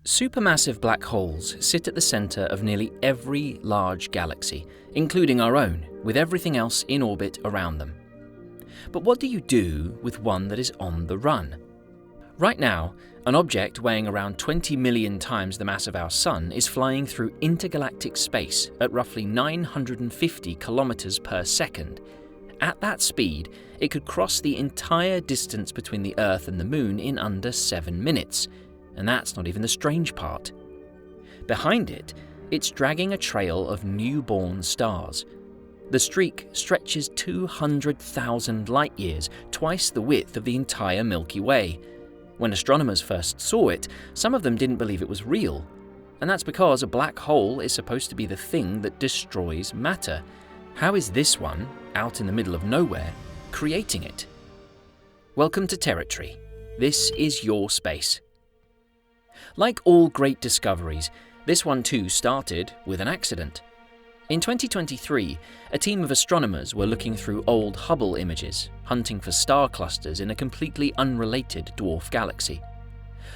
Supermassive black holes sit at the centre of nearly every large galaxy, including our own, with everything else in orbit around them. But what do you do with one that is on the run? Right now, an object weighing around 20 million times the mass of our Sun is flying through intergalactic space at roughly 950 kilometers per second. At that speed, it could cross the entire distance between the Earth and the Moon in under 7 minutes. And that's not even the strange part. Behind it, it's dragging a trail of newborn stars. The streak stretches 200,000 light years, twice the width of the entire Milky Way. When astronomers first saw it, some of them didn't believe it was real. And that's because a black hole is supposed to be the thing that destroys matter. How is this one, out in the middle of nowhere, creating it? Welcome to Territory. This is your space. Like all great discoveries, this one too started with an accident. In 2023, a team of astronomers were looking through old Hubble images, hunting for star clusters in a completely unrelated dwarf galaxy.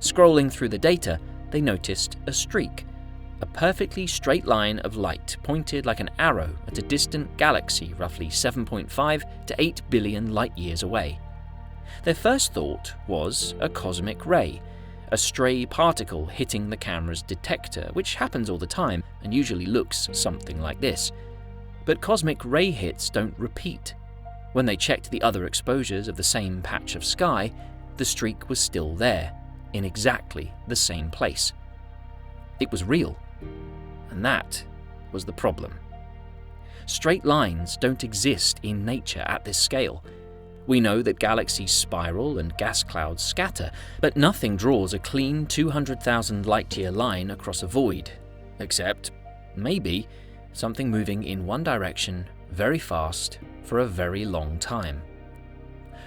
Scrolling through the data, they noticed a streak, a perfectly straight line of light pointed like an arrow at a distant galaxy roughly 7.5 to 8 billion light-years away. Their first thought was a cosmic ray, a stray particle hitting the camera's detector, which happens all the time and usually looks something like this. But cosmic ray hits don't repeat. When they checked the other exposures of the same patch of sky, the streak was still there, in exactly the same place. It was real, and that was the problem. Straight lines don't exist in nature at this scale. We know that galaxies spiral and gas clouds scatter, but nothing draws a clean 200,000 light-year line across a void, except, maybe, something moving in one direction very fast for a very long time.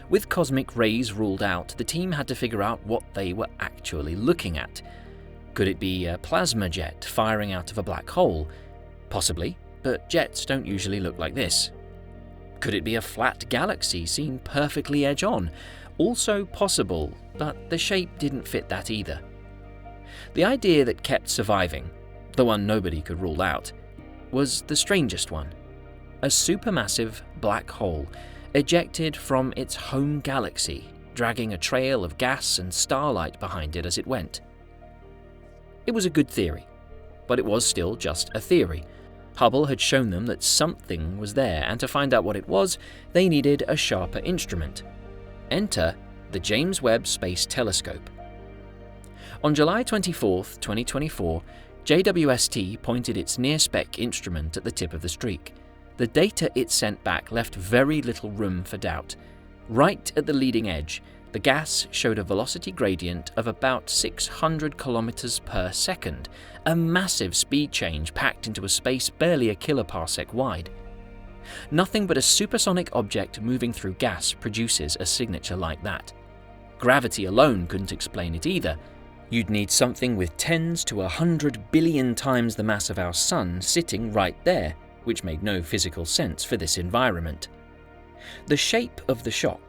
With cosmic rays ruled out, the team had to figure out what they were actually looking at. Could it be a plasma jet firing out of a black hole? Possibly, but jets don't usually look like this. Could it be a flat galaxy seen perfectly edge-on? Also possible, but the shape didn't fit that either. The idea that kept surviving, the one nobody could rule out, was the strangest one. A supermassive black hole, ejected from its home galaxy, dragging a trail of gas and starlight behind it as it went. It was a good theory, but it was still just a theory. Hubble had shown them that something was there, and to find out what it was, they needed a sharper instrument. Enter the James Webb Space Telescope. On July 24, 2024, JWST pointed its near-spec instrument at the tip of the streak. The data it sent back left very little room for doubt. Right at the leading edge, the gas showed a velocity gradient of about 600 kilometers per second, a massive speed change packed into a space barely a kiloparsec wide. Nothing but a supersonic object moving through gas produces a signature like that. Gravity alone couldn't explain it either. You'd need something with tens to 100 billion times the mass of our Sun sitting right there, which made no physical sense for this environment. The shape of the shock,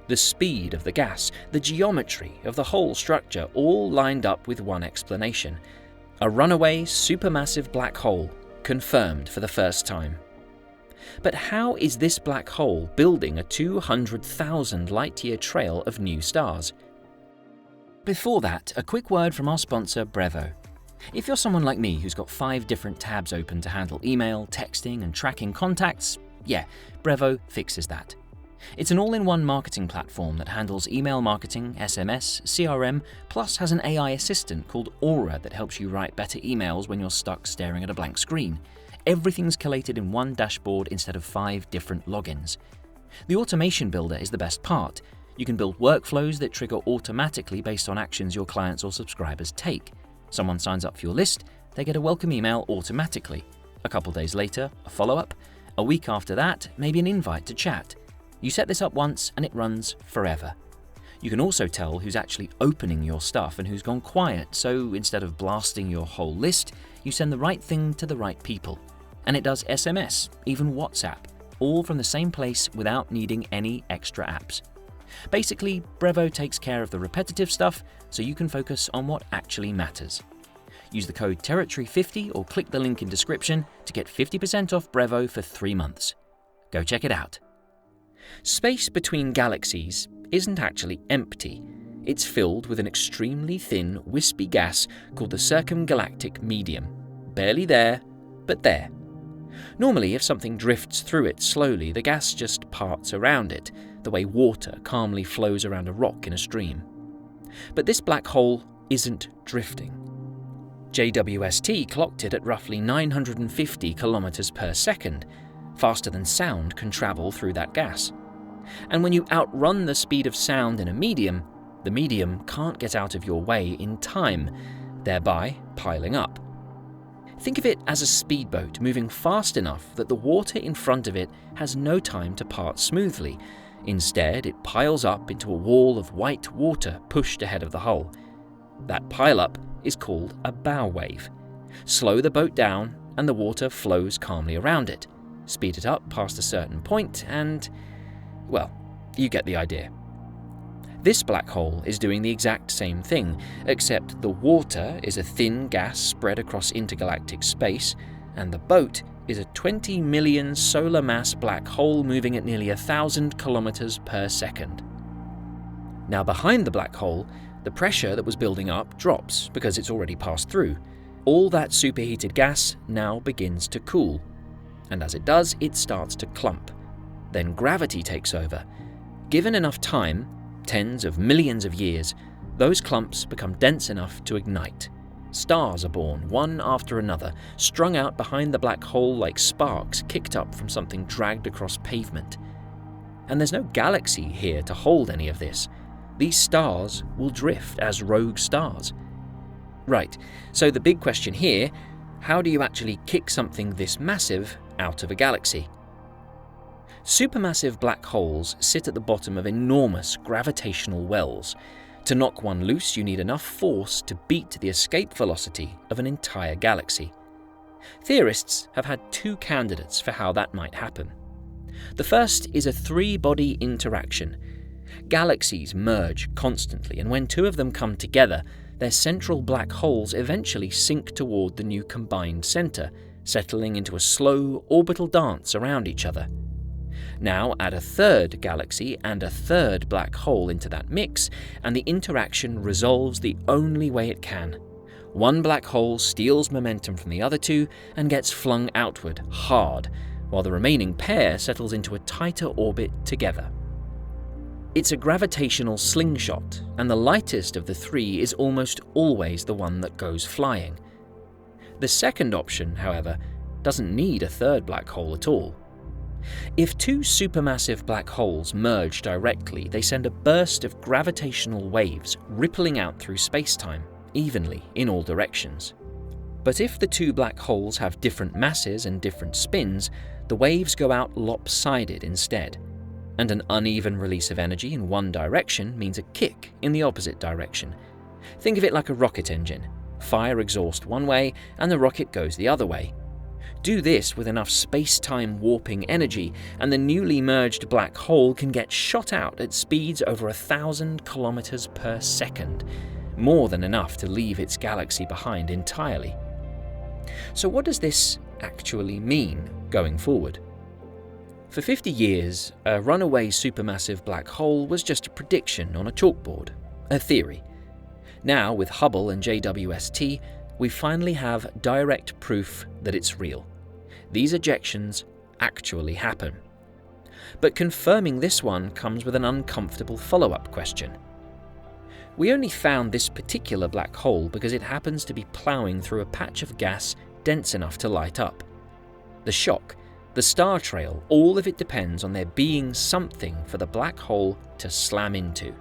the speed of the gas, the geometry of the whole structure all lined up with one explanation. A runaway supermassive black hole, confirmed for the first time. But how is this black hole building a 200,000 light-year trail of new stars? Before that, a quick word from our sponsor, Brevo. If you're someone like me who's got 5 different tabs open to handle email, texting, and tracking contacts, yeah, Brevo fixes that. It's an all-in-one marketing platform that handles email marketing, SMS, CRM, plus has an AI assistant called Aura that helps you write better emails when you're stuck staring at a blank screen. Everything's collated in one dashboard instead of 5 different logins. The automation builder is the best part. You can build workflows that trigger automatically based on actions your clients or subscribers take. Someone signs up for your list, they get a welcome email automatically. A couple days later, a follow-up. A week after that, maybe an invite to chat. You set this up once and it runs forever. You can also tell who's actually opening your stuff and who's gone quiet, so instead of blasting your whole list, you send the right thing to the right people. And it does SMS, even WhatsApp, all from the same place without needing any extra apps. Basically, Brevo takes care of the repetitive stuff so you can focus on what actually matters, Use the code Territory50 or click the link in description to get 50% off Brevo for 3 months. Go check it out. Space between galaxies isn't actually empty. It's filled with an extremely thin, wispy gas called the circumgalactic medium. Barely there, but there. Normally, if something drifts through it slowly, the gas just parts around it, the way water calmly flows around a rock in a stream. But this black hole isn't drifting. JWST clocked it at roughly 950 kilometers per second, faster than sound can travel through that gas. And when you outrun the speed of sound in a medium, the medium can't get out of your way in time, thereby piling up. Think of it as a speedboat moving fast enough that the water in front of it has no time to part smoothly. Instead, it piles up into a wall of white water pushed ahead of the hull. That pileup is called a bow wave. Slow the boat down and the water flows calmly around it. Speed it up past a certain point and, well, you get the idea. This black hole is doing the exact same thing, except the water is a thin gas spread across intergalactic space, and the boat is a 20 million solar mass black hole moving at nearly 1,000 kilometers per second. Now behind the black hole, the pressure that was building up drops because it's already passed through. All that superheated gas now begins to cool, and as it does, it starts to clump. Then gravity takes over. Given enough time, tens of millions of years, those clumps become dense enough to ignite. Stars are born, one after another, strung out behind the black hole like sparks kicked up from something dragged across pavement. And there's no galaxy here to hold any of this. These stars will drift as rogue stars. Right, so the big question here, how do you actually kick something this massive out of a galaxy? Supermassive black holes sit at the bottom of enormous gravitational wells. To knock one loose, you need enough force to beat the escape velocity of an entire galaxy. Theorists have had 2 candidates for how that might happen. The first is a 3-body interaction. Galaxies merge constantly, and when 2 of them come together, their central black holes eventually sink toward the new combined center, settling into a slow orbital dance around each other. Now add a 3rd galaxy and a 3rd black hole into that mix, and the interaction resolves the only way it can. One black hole steals momentum from the other 2 and gets flung outward hard, while the remaining pair settles into a tighter orbit together. It's a gravitational slingshot, and the lightest of the 3 is almost always the one that goes flying. The second option, however, doesn't need a 3rd black hole at all. If 2 supermassive black holes merge directly, they send a burst of gravitational waves rippling out through space-time, evenly in all directions. But if the 2 black holes have different masses and different spins, the waves go out lopsided instead. And an uneven release of energy in one direction means a kick in the opposite direction. Think of it like a rocket engine. Fire exhaust one way and the rocket goes the other way. Do this with enough space-time warping energy, and the newly merged black hole can get shot out at speeds over 1,000 kilometers per second, more than enough to leave its galaxy behind entirely. So what does this actually mean going forward? For 50 years, a runaway supermassive black hole was just a prediction on a chalkboard, a theory. Now, with Hubble and JWST, we finally have direct proof that it's real. These ejections actually happen. But confirming this one comes with an uncomfortable follow-up question. We only found this particular black hole because it happens to be ploughing through a patch of gas dense enough to light up. The shock, the star trail, all of it depends on there being something for the black hole to slam into.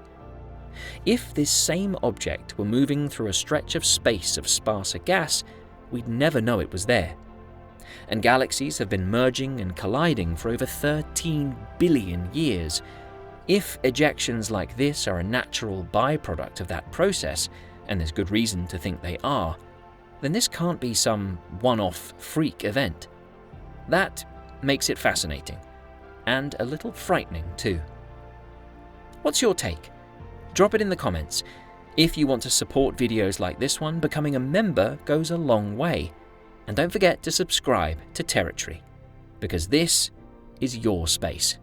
If this same object were moving through a stretch of space of sparser gas, we'd never know it was there. And galaxies have been merging and colliding for over 13 billion years. If ejections like this are a natural byproduct of that process, and there's good reason to think they are, then this can't be some one-off freak event. That makes it fascinating, and a little frightening too. What's your take? Drop it in the comments. If you want to support videos like this one, becoming a member goes a long way. And don't forget to subscribe to Territory, because this is your space.